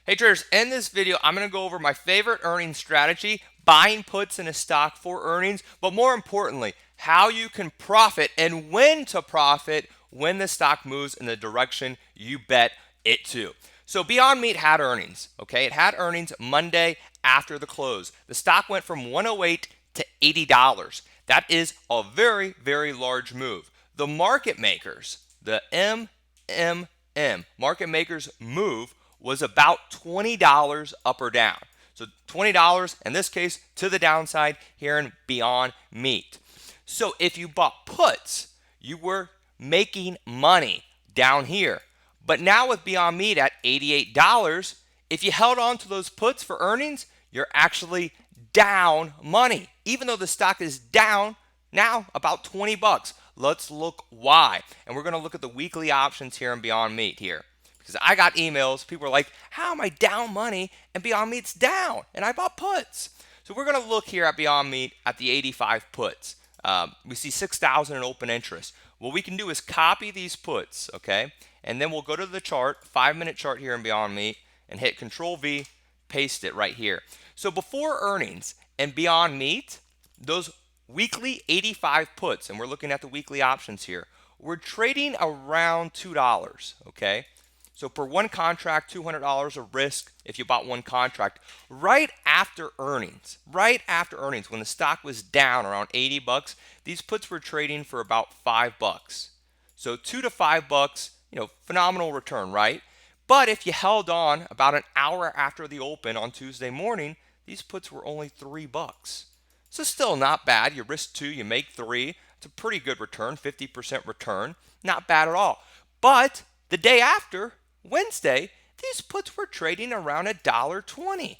Hey traders, in this video, I'm going to go over my favorite earnings strategy, buying puts in a stock for earnings, but more importantly, how you can profit and when to profit when the stock moves in the direction you bet it to. So Beyond Meat had earnings, okay? It had earnings Monday after the close. The stock went from 108 to $80. That is a very, very large move. The market makers, the MMM, market makers move was about $20 up or down. So $20 in this case to the downside here in Beyond Meat. So if you bought puts, you were making money down here. But now with Beyond Meat at $88, if you held on to those puts for earnings, you're actually down money. Even though the stock is down now about 20 bucks. Let's look why. And we're going to look at the weekly options here in Beyond Meat here. Because I got emails, people are like, how am I down money and Beyond Meat's down? And I bought puts. So we're going to look here at Beyond Meat at the 85 puts. We see 6,000 in open interest. What we can do is copy these puts, okay? And then we'll go to the chart, 5-minute chart here in Beyond Meat, and hit Control V, paste it right here. So before earnings and Beyond Meat, those weekly 85 puts, and we're looking at the weekly options here, we're trading around $2, okay? So per one contract, $200 of risk if you bought one contract. Right after earnings, when the stock was down around 80 bucks, these puts were trading for about 5 bucks. So 2 to 5 bucks, phenomenal return, right? But if you held on about an hour after the open on Tuesday morning, these puts were only 3 bucks. So still not bad. You risk 2, you make 3. It's a pretty good return, 50% return. Not bad at all. But the day after, Wednesday, these puts were trading around $1.20,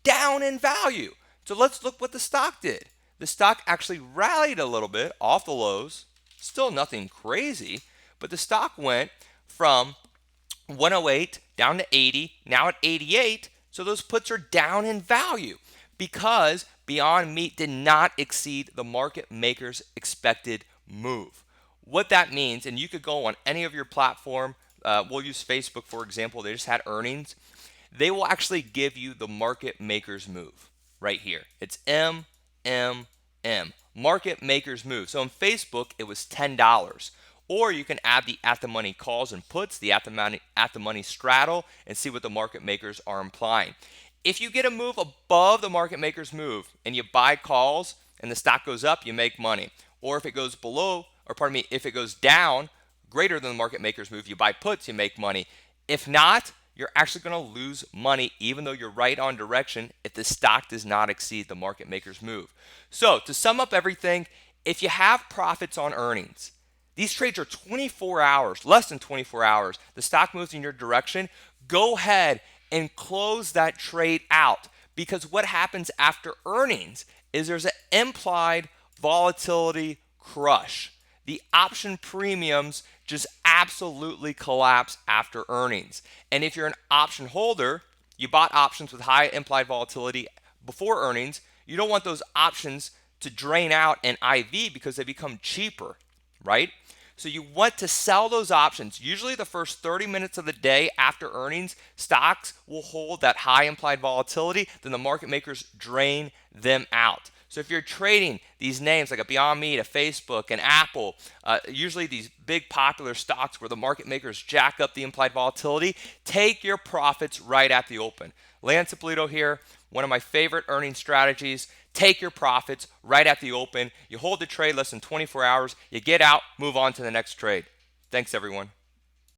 down in value. So let's look what the stock did. The stock actually rallied a little bit off the lows, still nothing crazy, but the stock went from 108 down to 80, now at 88. So those puts are down in value because Beyond Meat did not exceed the market maker's expected move. What that means, and you could go on any of your platform, we'll use Facebook for example, they just had earnings. They will actually give you the market maker's move right here. It's MMM, market maker's move. So on Facebook, it was $10. Or you can add the at the money calls and puts, the at the money straddle, and see what the market makers are implying. If you get a move above the market maker's move and you buy calls and the stock goes up, you make money. Or if it goes below, or pardon me, if it goes down greater than the market maker's move, you buy puts, you make money. If not, you're actually going to lose money even though you're right on direction if the stock does not exceed the market maker's move. So to sum up everything, if you have profits on earnings, these trades are 24 hours, less than 24 hours, the stock moves in your direction, go ahead and close that trade out, because what happens after earnings is there's an implied volatility crush. The option premiums just absolutely collapse after earnings. And if you're an option holder, you bought options with high implied volatility before earnings, you don't want those options to drain out in IV because they become cheaper, right? So you want to sell those options. Usually the first 30 minutes of the day after earnings, stocks will hold that high implied volatility, then the market makers drain them out. So if you're trading these names like a Beyond Meat, a Facebook, an Apple, usually these big popular stocks where the market makers jack up the implied volatility, take your profits right at the open. Lance Ippolito here, one of my favorite earning strategies. Take your profits right at the open. You hold the trade less than 24 hours. You get out, move on to the next trade. Thanks, everyone.